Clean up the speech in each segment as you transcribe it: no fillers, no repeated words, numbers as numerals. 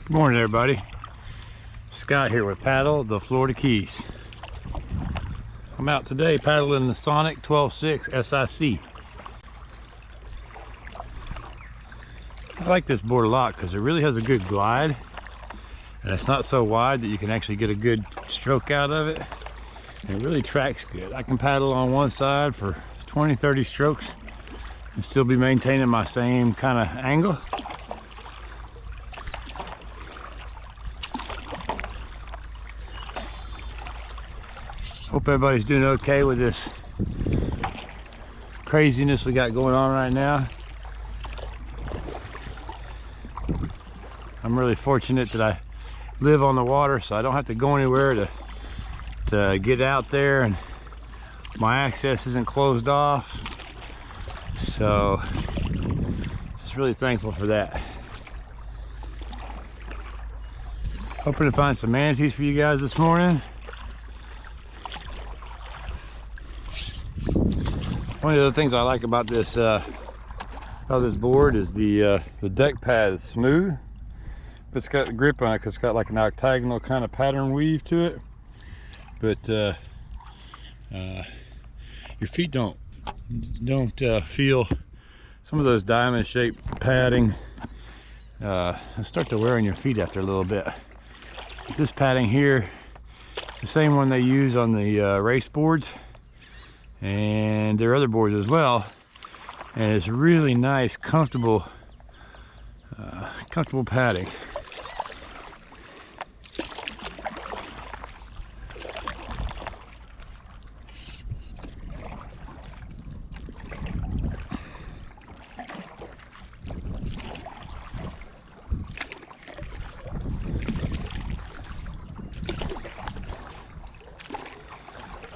Good morning, everybody. Scott here with Paddle the Florida Keys. I'm out today paddling the Sonic 12.6 SIC. I like this board a lot because it really has a good glide, and it's not so wide that you can actually get a good stroke out of it. And it really tracks good. I can paddle on one side for 20-30 strokes and still be maintaining my same kind of angle. Hope everybody's doing okay with this craziness we got going on right now. I'm really fortunate that I live on the water, so I don't have to go anywhere to get out there, and my access isn't closed off. So just really thankful for that. Hoping to find some manatees for you guys this morning. One of the things I like about this board is the deck pad is smooth, but it's got grip on it because it's got like an octagonal kind of pattern weave to it. But your feet don't feel some of those diamond shaped padding start to wear on your feet after a little bit. But this padding here, it's the same one they use on the race boards and their other boards as well, and it's really nice, comfortable padding.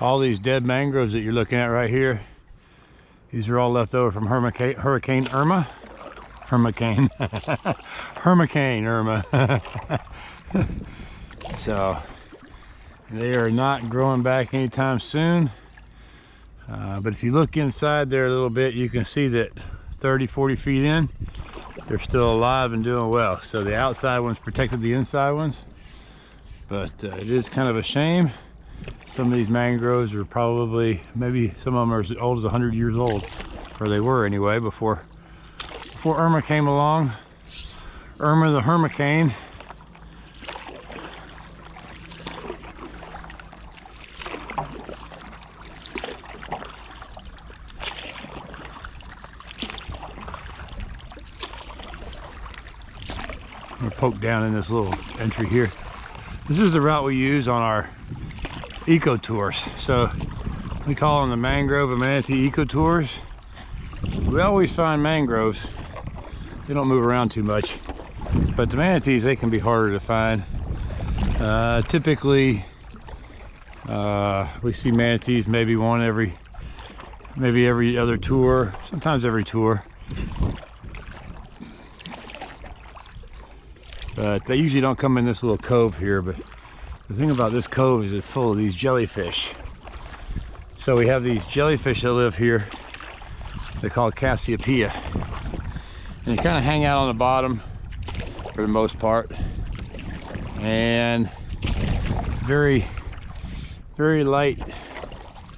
All these dead mangroves that you're looking at right here, these are all left over from Hurricane Irma. Hurricane Irma. So they are not growing back anytime soon. But if you look inside there a little bit, you can see that 30-40 feet in, they're still alive and doing well. So the outside ones protected the inside ones, but it is kind of a shame. Some of these mangroves are probably, maybe some of them are as old as 100 years old, or they were anyway, before Irma came along. Irma the Hurricane. I'm gonna poke down in this little entry here. This is the route we use on our eco tours. So we call them the mangrove and manatee eco tours. We always find mangroves. They don't move around too much, but the manatees, they can be harder to find. Typically we see manatees maybe every other tour, sometimes every tour, but they usually don't come in this little cove here. But the thing about this cove is it's full of these jellyfish. So we have these jellyfish that live here. They're called Cassiopeia. And they kind of hang out on the bottom for the most part. And very, very light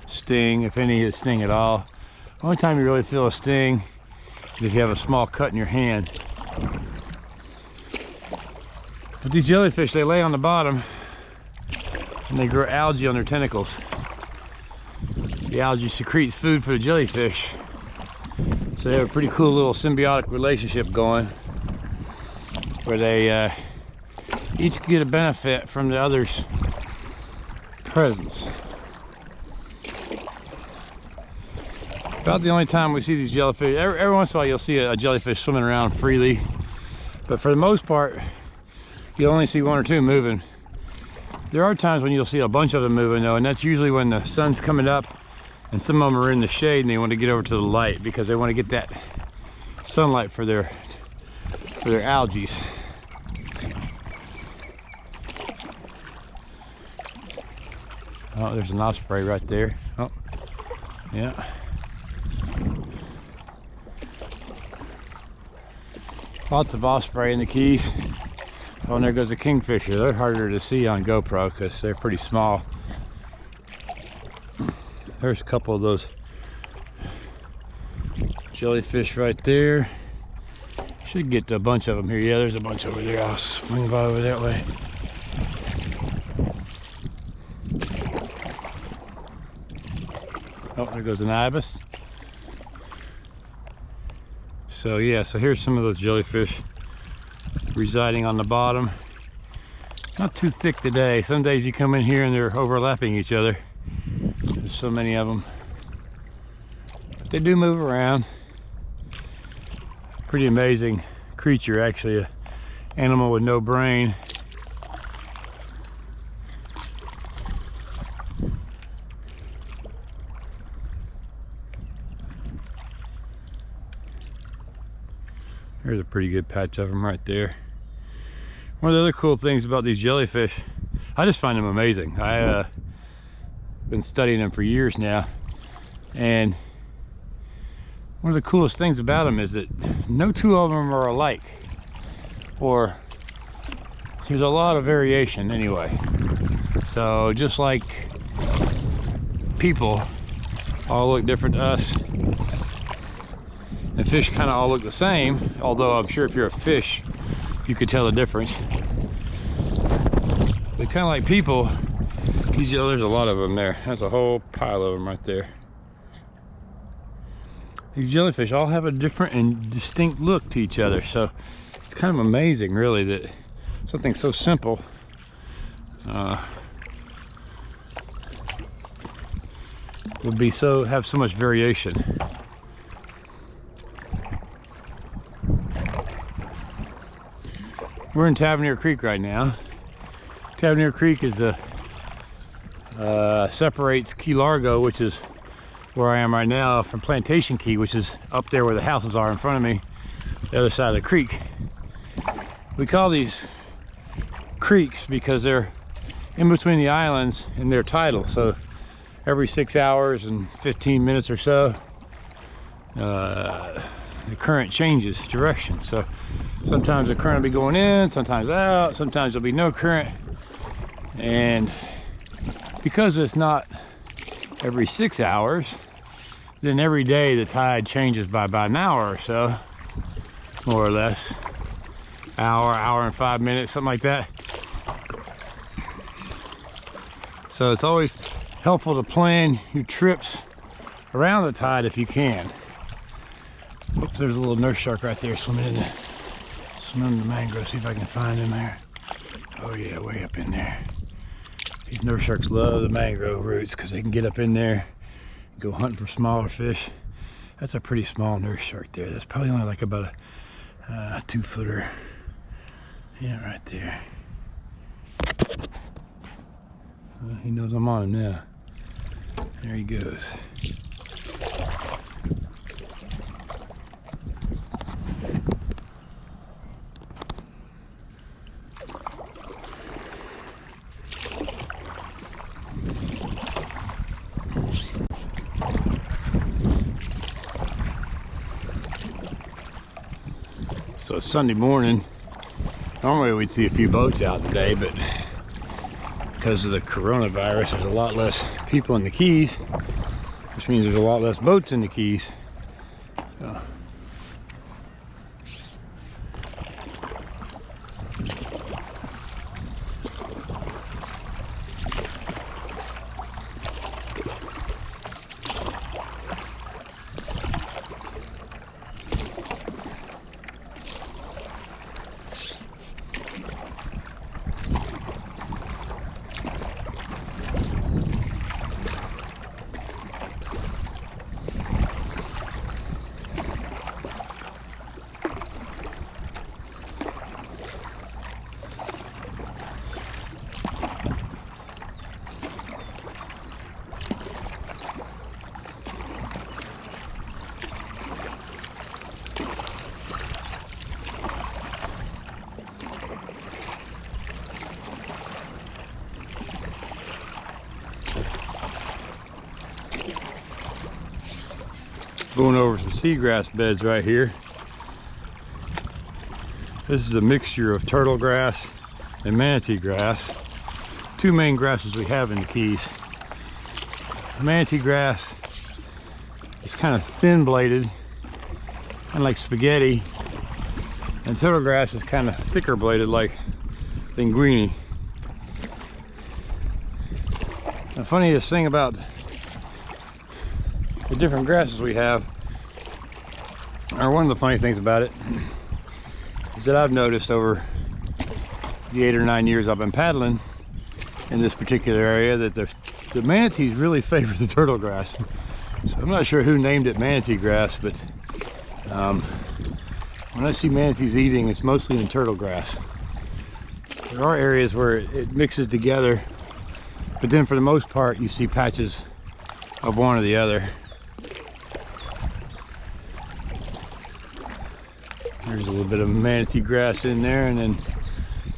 sting, if any sting at all. The only time you really feel a sting is if you have a small cut in your hand. But these jellyfish, they lay on the bottom and they grow algae on their tentacles. The algae secretes food for the jellyfish. So they have a pretty cool little symbiotic relationship going, where they each get a benefit from the other's presence. About the only time we see these jellyfish, every once in a while you'll see a jellyfish swimming around freely, but for the most part you'll only see one or two moving. There are times when you'll see a bunch of them moving though, and that's usually when the sun's coming up and some of them are in the shade and they want to get over to the light because they want to get that sunlight for their algae. Oh, there's an osprey right there. Oh, yeah. Lots of osprey in the Keys. Oh, and there goes a kingfisher. They're harder to see on GoPro because they're pretty small. There's a couple of those jellyfish right there. Should get to a bunch of them here. Yeah, there's a bunch over there. I'll swing by over that way. Oh, there goes an ibis. So yeah, so here's some of those jellyfish residing on the bottom. Not too thick today. Some days you come in here and they're overlapping each other. There's so many of them. But they do move around. Pretty amazing creature, actually, an animal with no brain. There's a pretty good patch of them right there. One of the other cool things about these jellyfish, I just find them amazing. I've been studying them for years now, and one of the coolest things about them is that no two of them are alike, or there's a lot of variation anyway. So just like people all look different to us, and fish kind of all look the same, although I'm sure if you're a fish you could tell the difference. But kind of like people, there's a lot of them there. That's a whole pile of them right there. These jellyfish all have a different and distinct look to each other, so it's kind of amazing really that something so simple would be have so much variation. We're in Tavernier Creek right now. Tavernier Creek is separates Key Largo, which is where I am right now, from Plantation Key, which is up there where the houses are in front of me, the other side of the creek. We call these creeks because they're in between the islands and they're tidal. So every 6 hours and 15 minutes or so, the current changes direction. So sometimes the current will be going in, sometimes out, sometimes there'll be no current. And because it's not every 6 hours, then every day the tide changes by about an hour or so, more or less. Hour and 5 minutes, something like that. So it's always helpful to plan your trips around the tide if you can. Oops, there's a little nurse shark right there swimming in the mangrove. See if I can find him there. Oh yeah, way up in there. These nurse sharks love the mangrove roots because they can get up in there and go hunting for smaller fish. That's a pretty small nurse shark there. That's probably only like about a 2-footer. Yeah, right there. He knows I'm on him now. There he goes. So it's Sunday morning. Normally we'd see a few boats out today, but because of the coronavirus, there's a lot less people in the Keys, which means there's a lot less boats in the Keys. So. Going over some seagrass beds right here. This is a mixture of turtle grass and manatee grass. Two main grasses we have in the Keys. Manatee grass is kind of thin bladed, kind of like spaghetti, and turtle grass is kind of thicker bladed like linguine. The funniest thing about the different grasses we have, or one of the funny things about it, is that I've noticed over the 8 or 9 years I've been paddling in this particular area that the manatees really favor the turtle grass. So I'm not sure who named it manatee grass, but when I see manatees eating, it's mostly in turtle grass. There are areas where it mixes together, but then for the most part you see patches of one or the other. There's a little bit of manatee grass in there, and then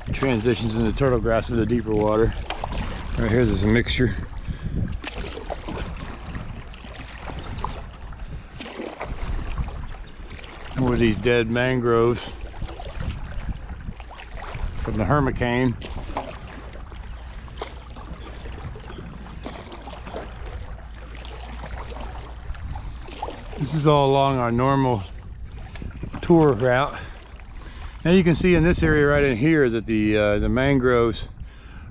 it transitions into turtle grass in the deeper water. Right here there's a mixture. And with these dead mangroves from the hurricane. This is all along our normal tour route. Now you can see in this area right in here that the mangroves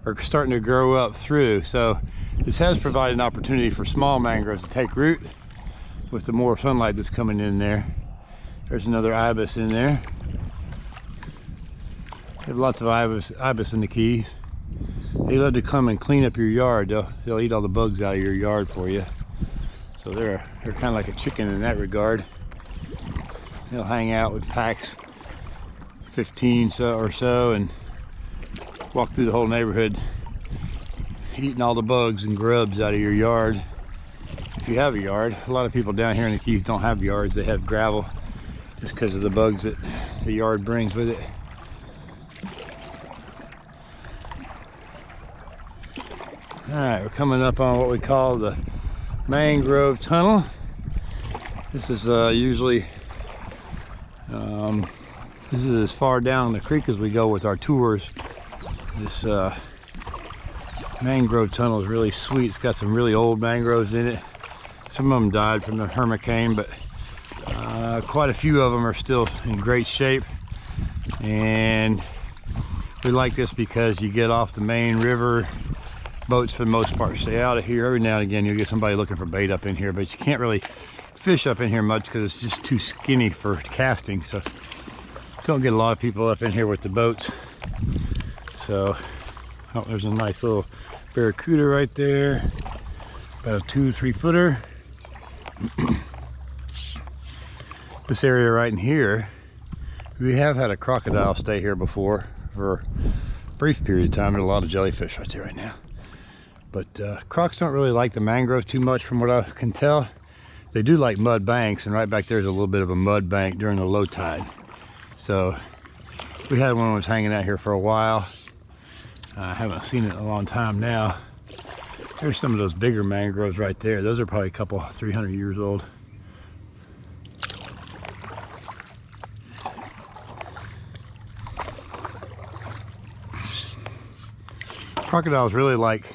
are starting to grow up through. So this has provided an opportunity for small mangroves to take root with the more sunlight that's coming in there. There's another ibis in there. We have lots of ibis in the Keys. They love to come and clean up your yard. They'll eat all the bugs out of your yard for you. So they're kind of like a chicken in that regard. They'll hang out with packs, 15 or so, and walk through the whole neighborhood, eating all the bugs and grubs out of your yard. If you have a yard, a lot of people down here in the Keys don't have yards. They have gravel just because of the bugs that the yard brings with it. All right, we're coming up on what we call the Mangrove Tunnel. This is usually this is as far down the creek as we go with our tours. This Mangrove Tunnel is really sweet. It's got some really old mangroves in it. Some of them died from the hurricane, but quite a few of them are still in great shape. And we like this because you get off the main river. Boats for the most part stay out of here. Every now and again you'll get somebody looking for bait up in here, but you can't really fish up in here much because it's just too skinny for casting. So don't get a lot of people up in here with the boats. So oh, there's a nice little barracuda right there, about a 2-3 footer. This area right in here, we have had a crocodile stay here before for a brief period of time, and a lot of jellyfish right there right now. But crocs don't really like the mangrove too much from what I can tell. They do like mud banks, and right back there's a little bit of a mud bank during the low tide. So we had one that was hanging out here for a while. I haven't seen it in a long time now. There's some of those bigger mangroves right there. Those are probably a couple 300 years old. Crocodiles really like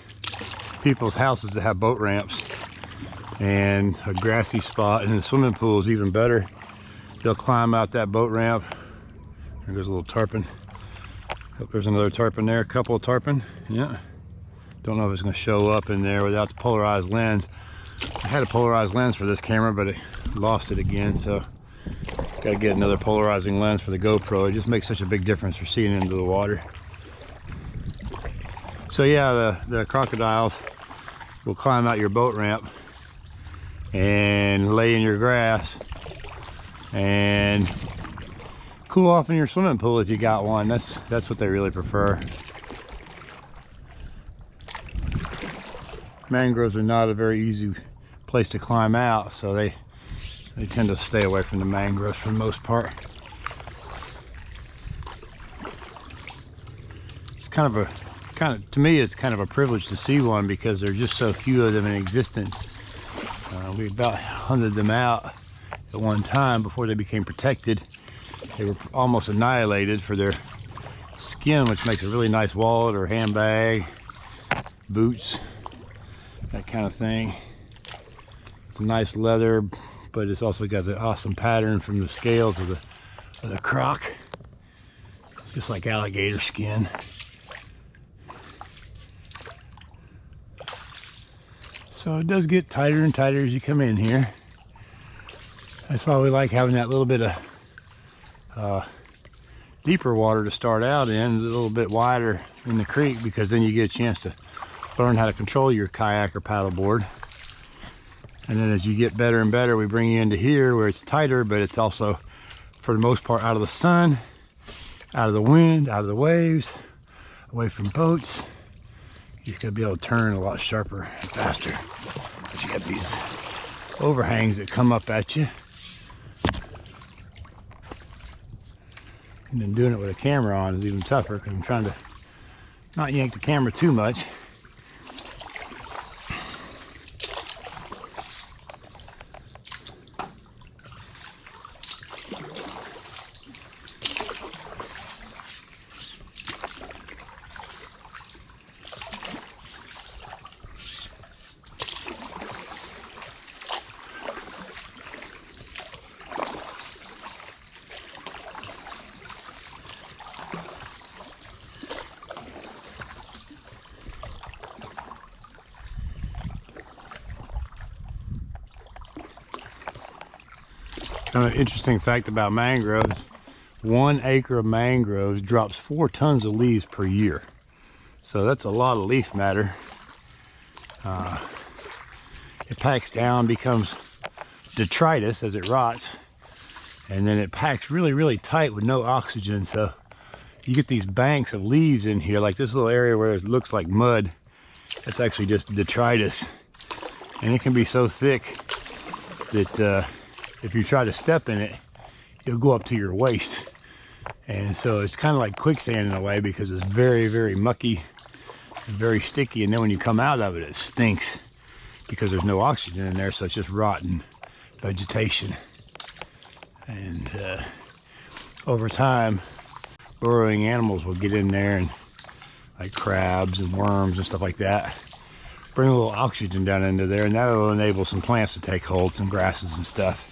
people's houses that have boat ramps and a grassy spot, and the swimming pool is even better. They'll climb out that boat ramp. There goes a little tarpon. Hope there's another tarpon there, a couple of tarpon. Yeah. Don't know if it's going to show up in there without the polarized lens. I had a polarized lens for this camera, but I lost it again, so got to get another polarizing lens for the GoPro. It just makes such a big difference for seeing into the water. So yeah, the crocodiles will climb out your boat ramp and lay in your grass and cool off in your swimming pool if you got one. That's what they really prefer. Mangroves are not a very easy place to climb out, so they tend to stay away from the mangroves for the most part. It's to me it's kind of a privilege to see one because there's just so few of them in existence. We about hunted them out at one time before they became protected. They were almost annihilated for their skin, which makes a really nice wallet or handbag, boots, that kind of thing. It's a nice leather, but it's also got the awesome pattern from the scales of the croc, just like alligator skin. So it does get tighter and tighter as you come in here. That's why we like having that little bit of deeper water to start out in, a little bit wider in the creek, because then you get a chance to learn how to control your kayak or paddleboard. And then as you get better and better, we bring you into here where it's tighter, but it's also, for the most part, out of the sun, out of the wind, out of the waves, away from boats. You just gotta be able to turn a lot sharper and faster. But you got these overhangs that come up at you. And then doing it with a camera on is even tougher, because I'm trying to not yank the camera too much. Kind of an interesting fact about mangroves: 1 acre of mangroves drops 4 tons of leaves per year. So that's a lot of leaf matter. It packs down, becomes detritus as it rots, and then it packs really, really tight with no oxygen. So you get these banks of leaves in here, like this little area where it looks like mud. That's actually just detritus, and it can be so thick that if you try to step in it, it'll go up to your waist. And so it's kind of like quicksand in a way, because it's very, very mucky and very sticky. And then when you come out of it, it stinks because there's no oxygen in there. So it's just rotten vegetation. And over time, burrowing animals will get in there, and like crabs and worms and stuff like that, bring a little oxygen down into there, and that will enable some plants to take hold, some grasses and stuff.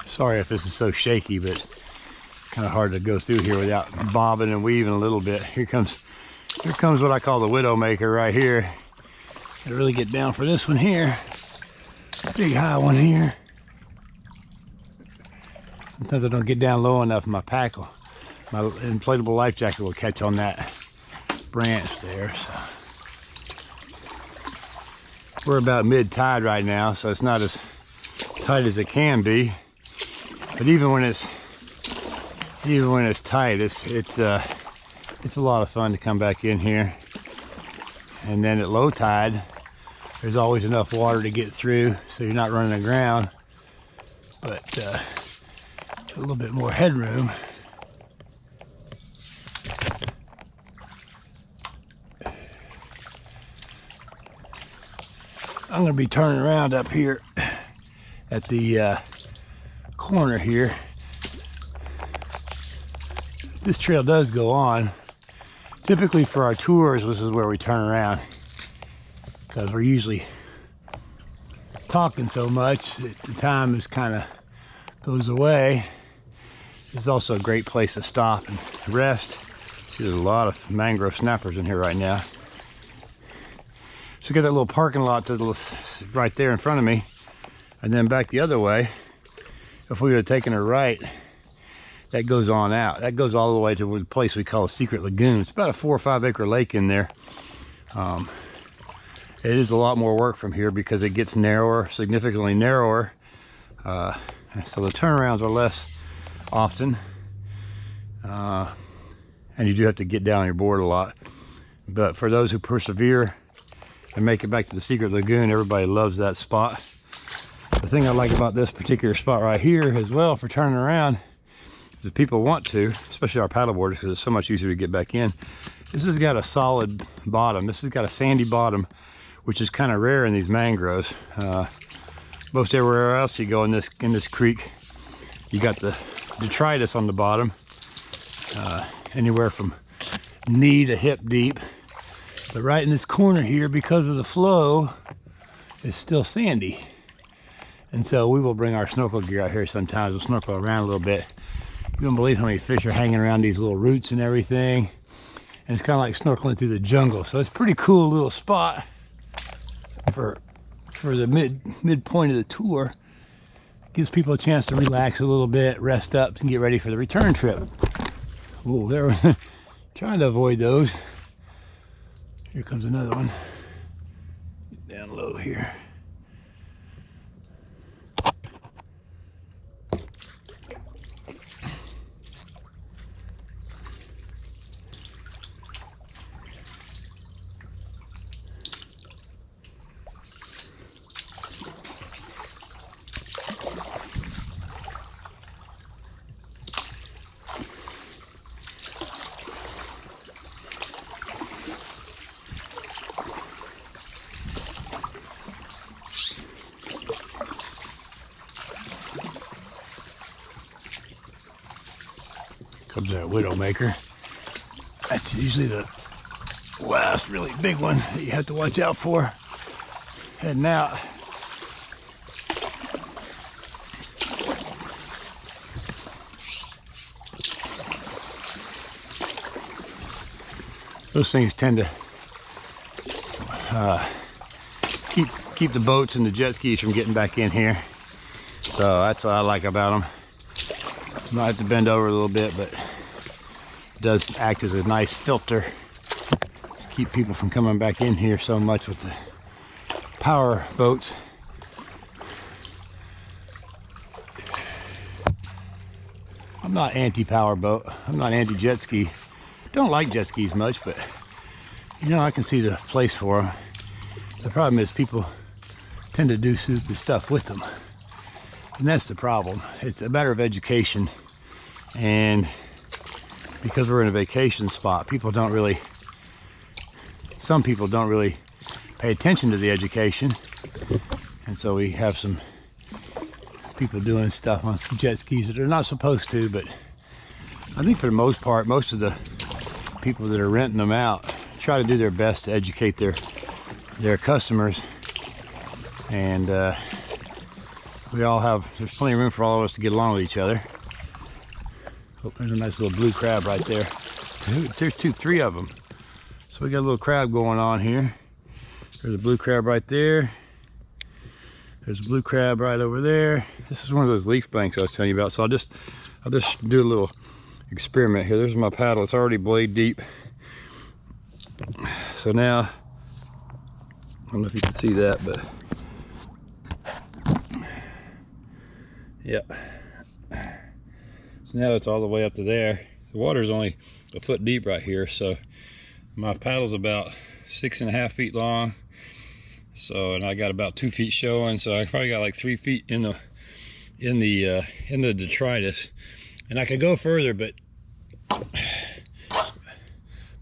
Sorry if this is so shaky, but kind of hard to go through here without bobbing and weaving a little bit. Here comes what I call the widowmaker right here. Gotta really get down for this one here. Big high one here. Sometimes I don't get down low enough, my inflatable life jacket will catch on that branch there. So we're about mid-tide right now, so it's not as tight as it can be. But even when it's tight, it's a lot of fun to come back in here. And then at low tide, there's always enough water to get through, so you're not running aground, but a little bit more headroom. I'm going to be turning around up here at the corner here. This trail does go on. Typically for our tours, this is where we turn around, because we're usually talking so much that the time is kind of goes away. This is also a great place to stop and rest. See, there's a lot of mangrove snappers in here right now. So we got that little parking lot right there in front of me, and then back the other way, if we would have taken a right, that goes on out. That goes all the way to the place we call a secret lagoon. It's about a 4 or 5 acre lake in there. It is a lot more work from here because it gets narrower, significantly narrower. So the turnarounds are less often. And you do have to get down on your board a lot. But for those who persevere and make it back to the secret lagoon, everybody loves that spot. The thing I like about this particular spot right here as well for turning around is if people want to, especially our paddleboarders, because it's so much easier to get back in, this has got a solid bottom. This has got a sandy bottom which is kind of rare in these mangroves. Most everywhere else you go in this creek, you got the detritus on the bottom, anywhere from knee to hip deep. But right in this corner here, because of the flow, it's still sandy. And so we will bring our snorkel gear out here sometimes. We'll snorkel around a little bit. You don't believe how many fish are hanging around these little roots and everything. And it's kind of like snorkeling through the jungle. So it's a pretty cool little spot for the midpoint of the tour. Gives people a chance to relax a little bit, rest up, and get ready for the return trip. Oh, they're trying to avoid those. Here comes another one. Get down low here. Comes that widowmaker. That's usually the last really big one that you have to watch out for heading out. Those things tend to keep the boats and the jet skis from getting back in here. So that's what I like about them. Might have to bend over a little bit, but it does act as a nice filter to keep people from coming back in here so much with the power boats. I'm not anti-power boat. I'm not anti-jet ski. Don't like jet skis much, but you know, I can see the place for them. The problem is people tend to do stupid stuff with them. And that's the problem. It's a matter of education. And because we're in a vacation spot, some people don't really pay attention to the education. And so we have some people doing stuff on jet skis that they're not supposed to, but I think for the most part, most of the people that are renting them out try to do their best to educate their customers. And there's plenty of room for all of us to get along with each other. Oh, there's a nice little blue crab right there. There's three of them. So we got a little crab going on here. There's a blue crab right there. There's a blue crab right over there. This is one of those leaf banks I was telling you about. So I'll just do a little experiment here. There's my paddle. It's already blade deep. So now, I don't know if you can see that, but yeah. So now it's all the way up to there. The water's only a foot deep right here, so my paddle's about 6.5 feet long. So, and I got about 2 feet showing, so I probably got like 3 feet in the detritus, and I could go further, but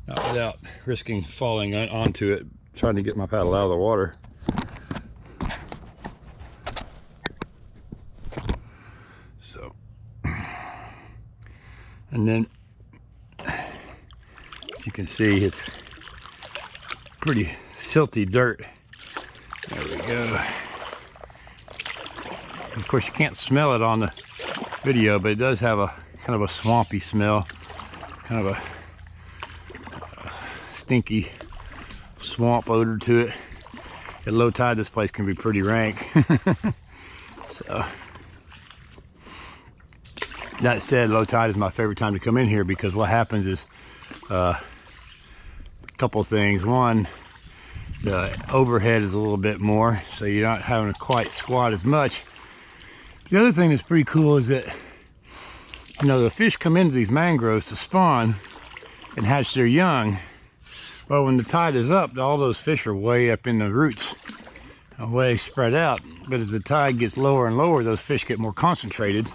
not without risking falling onto it, trying to get my paddle out of the water. So, and then as you can see, it's pretty silty dirt. There we go. Of course, you can't smell it on the video, but it does have a kind of a swampy smell, kind of a stinky swamp odor to it. At low tide, this place can be pretty rank. So, that said, low tide is my favorite time to come in here, because what happens is a couple things. One, the overhead is a little bit more, so you're not having to quite squat as much. The other thing that's pretty cool is that, you know, the fish come into these mangroves to spawn and hatch their young. Well, when the tide is up, all those fish are way up in the roots, way spread out. But as the tide gets lower and lower, those fish get more concentrated.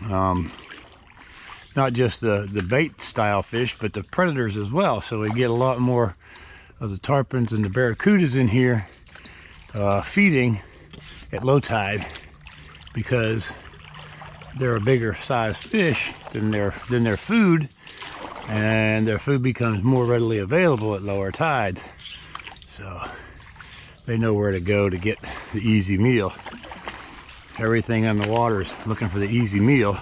Not just the bait style fish, but the predators as well. So we get a lot more of the tarpons and the barracudas in here feeding at low tide, because they're a bigger size fish than their food, and their food becomes more readily available at lower tides. So they know where to go to get the easy meal. Everything on the water is looking for the easy meal.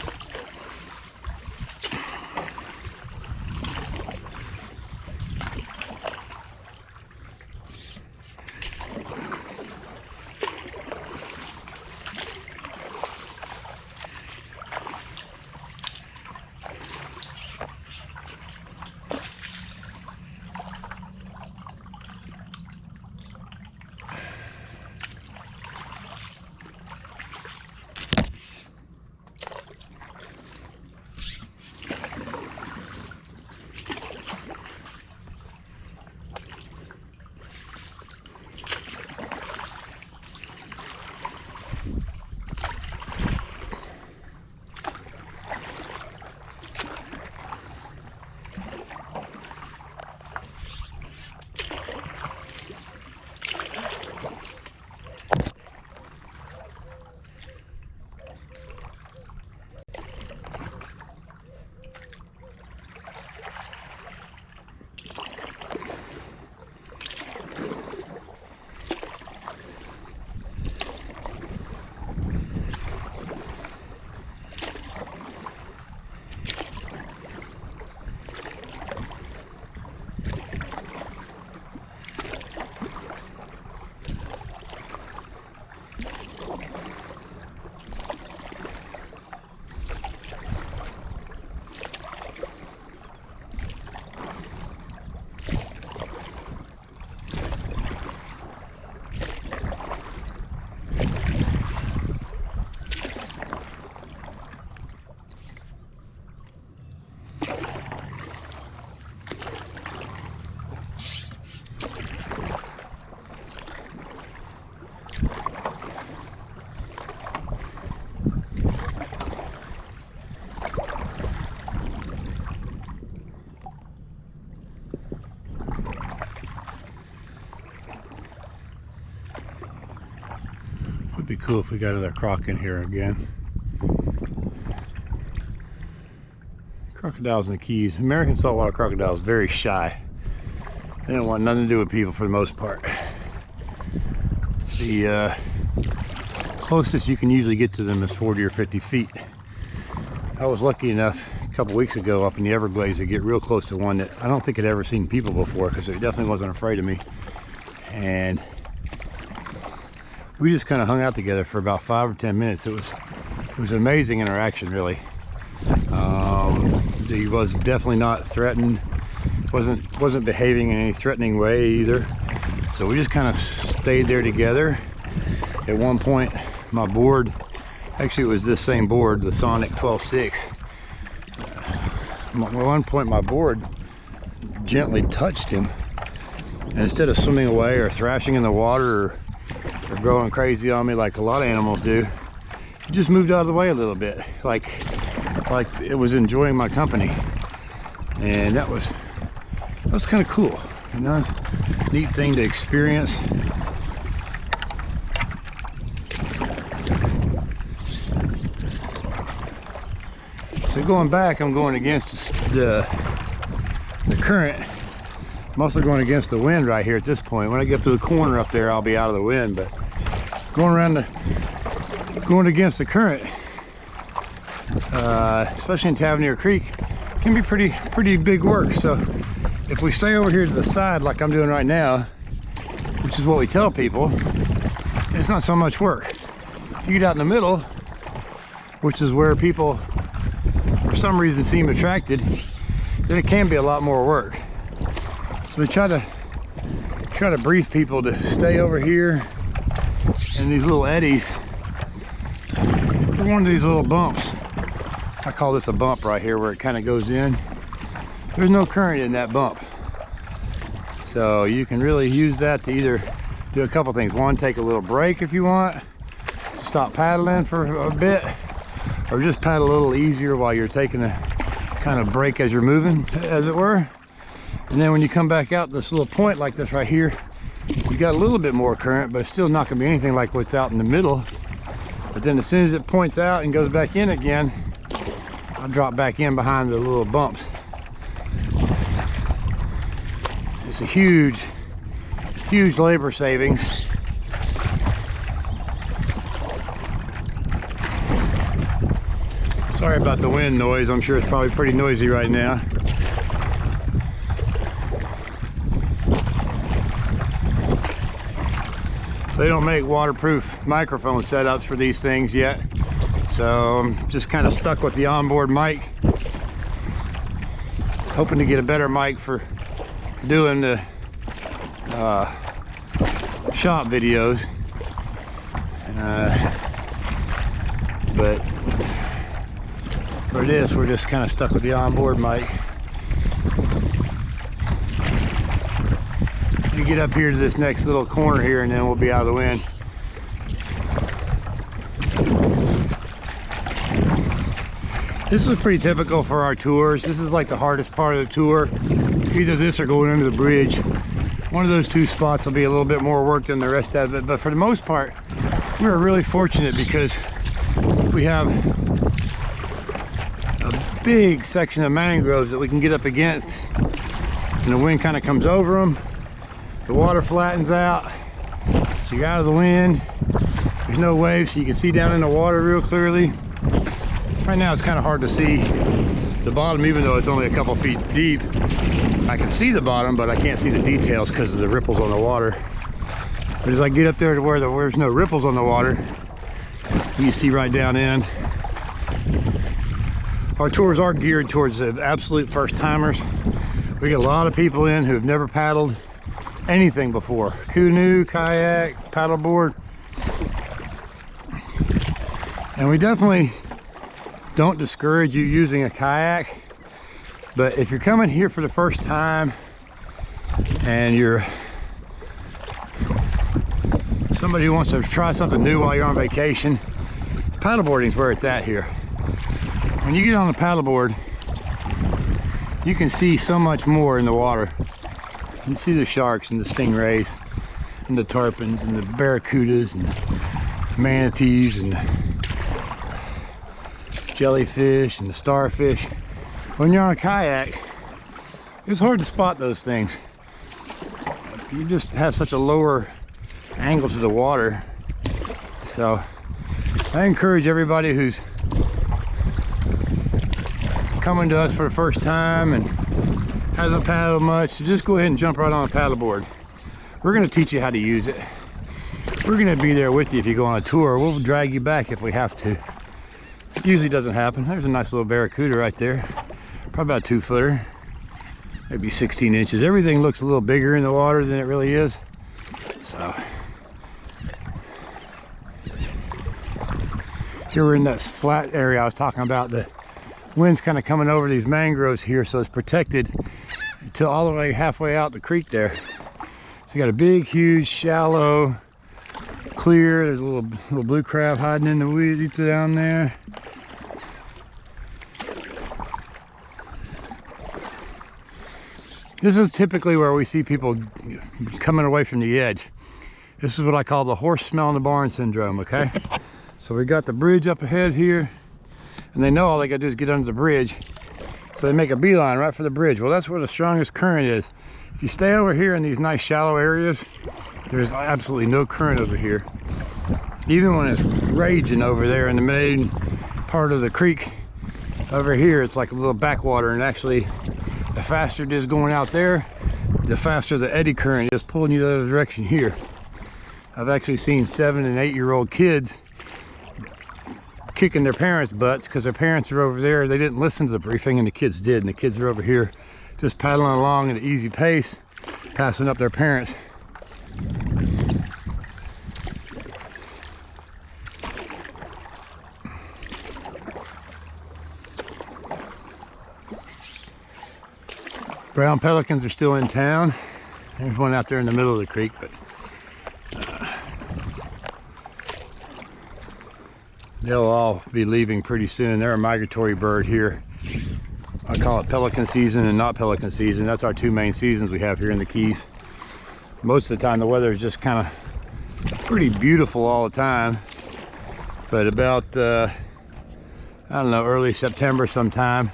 Would be cool if we got another croc in here again. Crocodiles in the Keys. American saltwater crocodiles, very shy. They don't want nothing to do with people for the most part. The closest you can usually get to them is 40 or 50 feet. I was lucky enough a couple weeks ago up in the Everglades to get real close to one that I don't think had ever seen people before, because it definitely wasn't afraid of me. And we just kind of hung out together for about 5 or 10 minutes. It was an amazing interaction, really. He was definitely not threatened, wasn't behaving in any threatening way either. So we just kind of stayed there together. At one point, my board, actually it was this same board, the Sonic 12.6. At one point my board gently touched him, and instead of swimming away or thrashing in the water or going crazy on me like a lot of animals do, he just moved out of the way a little bit, like it was enjoying my company. And that was kind of cool, you know. It's a neat thing to experience. So going back, I'm going against the current. I'm also going against the wind right here at this point. When I get to the corner up there, I'll be out of the wind, but going against the current, especially in Tavernier Creek, can be pretty big work. So if we stay over here to the side like I'm doing right now, which is what we tell people, it's not so much work. You get out in the middle, which is where people for some reason seem attracted, then it can be a lot more work. So we try to brief people to stay over here in these little eddies. We're one of these little bumps. I call this a bump right here, where it kind of goes in. There's no current in that bump, so you can really use that to either do a couple things. One, take a little break if you want, stop paddling for a bit, or just paddle a little easier while you're taking a kind of break as you're moving, as it were. And then when you come back out this little point like this right here, you got a little bit more current, but it's still not going to be anything like what's out in the middle. But then as soon as it points out and goes back in again, I'll drop back in behind the little bumps. It's a huge labor savings. Sorry about the wind noise. I'm sure it's probably pretty noisy right now. They don't make waterproof microphone setups for these things yet, so I'm just kind of stuck with the onboard mic, hoping to get a better mic for doing the shop videos, but for this we're just kind of stuck with the onboard mic. We get up here to this next little corner here and then we'll be out of the wind. This is pretty typical for our tours. This is like the hardest part of the tour. Either this or going under the bridge. One of those two spots will be a little bit more work than the rest of it, but for the most part we're really fortunate because we have a big section of mangroves that we can get up against, and the wind kind of comes over them. The water flattens out, so you're out of the wind. There's no waves, so you can see down in the water real clearly. Right now it's kind of hard to see the bottom, even though it's only a couple feet deep. I can see the bottom, but I can't see the details because of the ripples on the water. But as I get up there to where there's no ripples on the water, you can see right down in. Our tours are geared towards the absolute first timers. We get a lot of people in who have never paddled anything before. Canoe, kayak, paddleboard. And we definitely don't discourage you using a kayak, but if you're coming here for the first time and you're somebody who wants to try something new while you're on vacation, paddleboarding is where it's at here. When you get on the paddleboard, you can see so much more in the water. You can see the sharks and the stingrays and the tarpons and the barracudas and the manatees and the jellyfish and the starfish. When you're on a kayak, it's hard to spot those things. You just have such a lower angle to the water. So I encourage everybody who's coming to us for the first time and hasn't paddled much to just go ahead and jump right on a paddleboard. We're going to teach you how to use it. We're going to be there with you if you go on a tour. We'll drag you back if we have to. It usually doesn't happen. There's a nice little barracuda right there, probably about a 2-footer, maybe 16 inches. Everything looks a little bigger in the water than it really is. So here we're in that flat area I was talking about. The wind's kind of coming over these mangroves here, so it's protected until all the way halfway out the creek there. So you got a big, huge, shallow, clear. There's a little blue crab hiding in the weeds down there. This is typically where we see people coming away from the edge. This is what I call the horse smell in the barn syndrome, okay? So we got the bridge up ahead here, and they know all they gotta do is get under the bridge. So they make a beeline right for the bridge. Well, that's where the strongest current is. If you stay over here in these nice shallow areas, there's absolutely no current over here. Even when it's raging over there in the main part of the creek, over here it's like a little backwater, and actually the faster it is going out there, the faster the eddy current is pulling you the other direction here. I've actually seen 7- and 8-year-old kids kicking their parents' butts because their parents are over there. They didn't listen to the briefing, and the kids did, and the kids are over here just paddling along at an easy pace, passing up their parents. Brown pelicans are still in town. There's one out there in the middle of the creek, but they'll all be leaving pretty soon. They're a migratory bird here. I call it pelican season and not pelican season. That's our two main seasons we have here in the Keys. Most of the time the weather is just kind of pretty beautiful all the time, but about I don't know, early September sometime,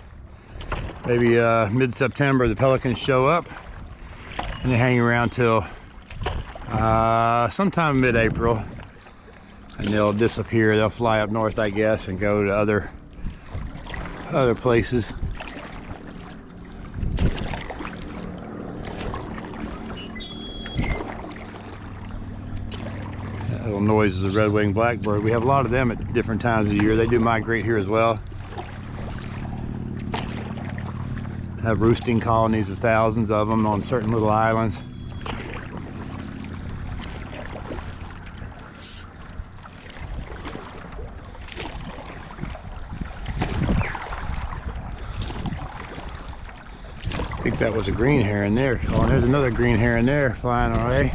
maybe mid-September, the pelicans show up and they hang around till sometime mid-April, and they'll disappear. They'll fly up north, I guess, and go to other places. That little noise is a red-winged blackbird. We have a lot of them at different times of the year. They do migrate here as well. Have roosting colonies of thousands of them on certain little islands. I think that was a green heron there. Oh, and there's another green heron there flying away.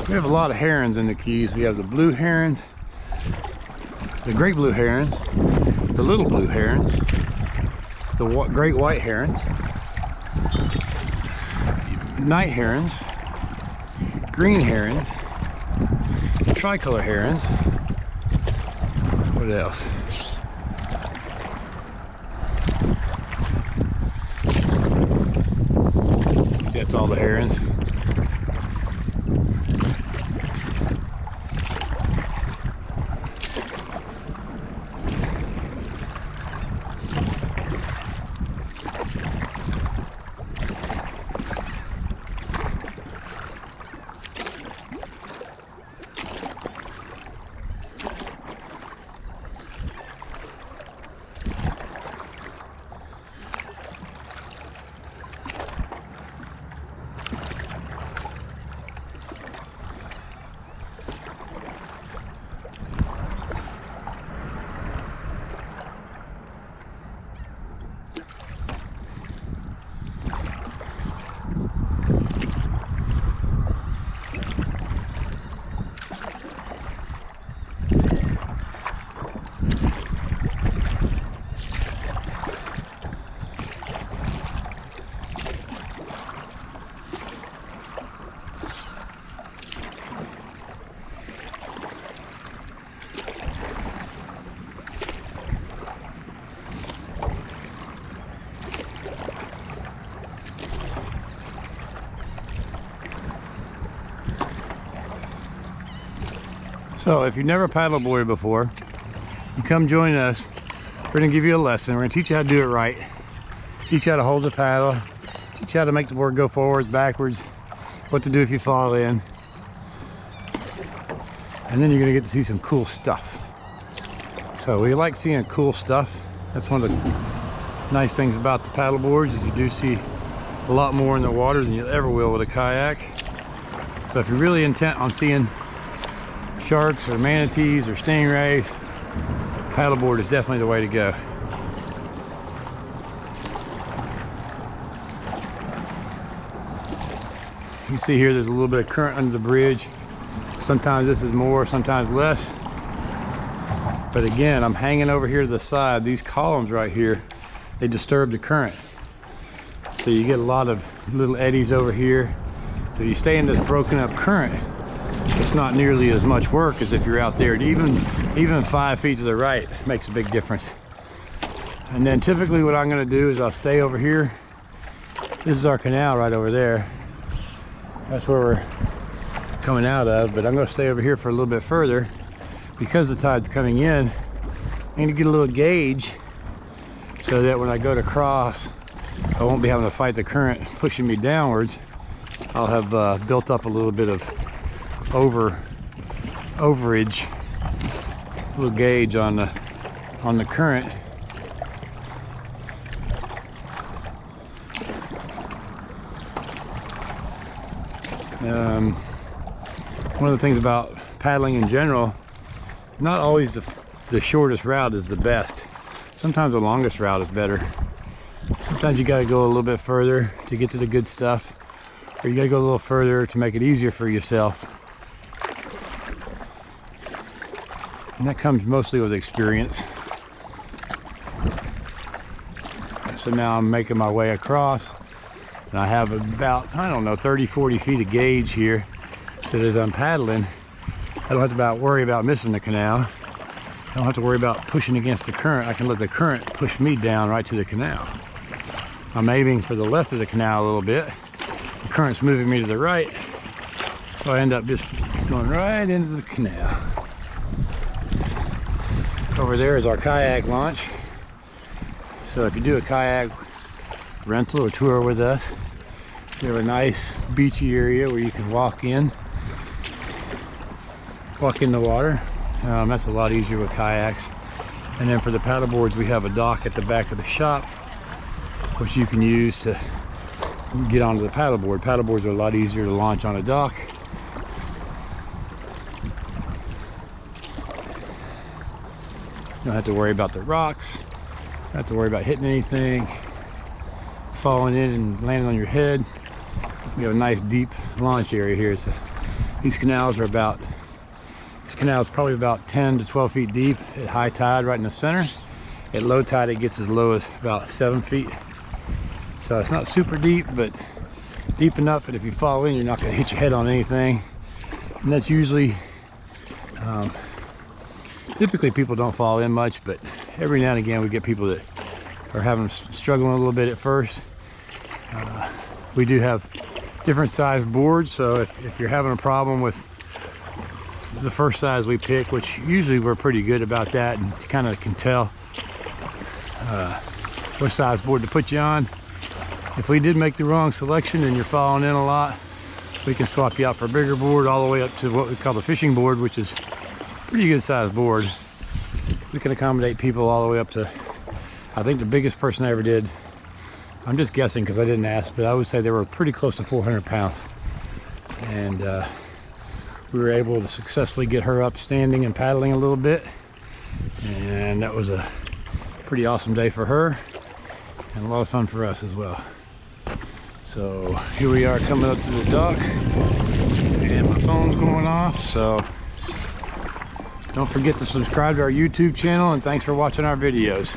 We have a lot of herons in the Keys. We have the blue herons, the great blue herons, the little blue herons, the great white herons, night herons, green herons, tricolor herons. What else? That's all the herons. So if you've never paddleboarded before, you come join us. We're going to give you a lesson. We're going to teach you how to do it right. Teach you how to hold the paddle. Teach you how to make the board go forwards, backwards. What to do if you fall in. And then you're going to get to see some cool stuff. So we like seeing cool stuff. That's one of the nice things about the paddle boards, is you do see a lot more in the water than you ever will with a kayak. So if you're really intent on seeing sharks or manatees or stingrays, paddleboard is definitely the way to go. You can see here there's a little bit of current under the bridge. Sometimes this is more, sometimes less. But again, I'm hanging over here to the side. These columns right here, they disturb the current. So you get a lot of little eddies over here. So you stay in this broken up current, it's not nearly as much work as if you're out there. Even 5 feet to the right makes a big difference. And then typically what I'm going to do is I'll stay over here. This is our canal right over there. That's where we're coming out of, but I'm going to stay over here for a little bit further because the tide's coming in. I'm going to get a little gauge so that when I go to cross, I won't be having to fight the current pushing me downwards. I'll have built up a little bit of overage, little gauge on the current. One of the things about paddling in general, not always the shortest route is the best. Sometimes the longest route is better. Sometimes you got to go a little bit further to get to the good stuff, or you got to go a little further to make it easier for yourself. And that comes mostly with experience. So now I'm making my way across, and I have about, I don't know, 30-40 feet of gauge here. So as I'm paddling, I don't have to worry about missing the canal. I don't have to worry about pushing against the current. I can let the current push me down right to the canal. I'm aiming for the left of the canal a little bit. The current's moving me to the right, so I end up just going right into the canal. Over there is our kayak launch. So if you do a kayak rental or tour with us, we have a nice beachy area where you can walk in the water. That's a lot easier with kayaks. And then for the paddle boards, we have a dock at the back of the shop, which you can use to get onto the paddleboard. Paddleboards are a lot easier to launch on a dock. You don't have to worry about the rocks. You don't have to worry about hitting anything, falling in and landing on your head. We have a nice deep launch area here. So these canals are probably about 10 to 12 feet deep at high tide right in the center. At low tide it gets as low as about 7 feet. So it's not super deep, but deep enough that if you fall in, you're not going to hit your head on anything. And that's usually, typically people don't fall in much, but every now and again we get people that are struggling a little bit at first. We do have different size boards, so if you're having a problem with the first size we pick, which usually we're pretty good about that and kind of can tell what size board to put you on. If we did make the wrong selection and you're falling in a lot, we can swap you out for a bigger board all the way up to what we call the fishing board, which is a pretty good size board. We can accommodate people all the way up to, I think the biggest person I ever did, I'm just guessing because I didn't ask, but I would say they were pretty close to 400 pounds. And we were able to successfully get her up standing and paddling a little bit. And that was a pretty awesome day for her and a lot of fun for us as well. So here we are coming up to the dock, and my phone's going off, so don't forget to subscribe to our YouTube channel, and thanks for watching our videos.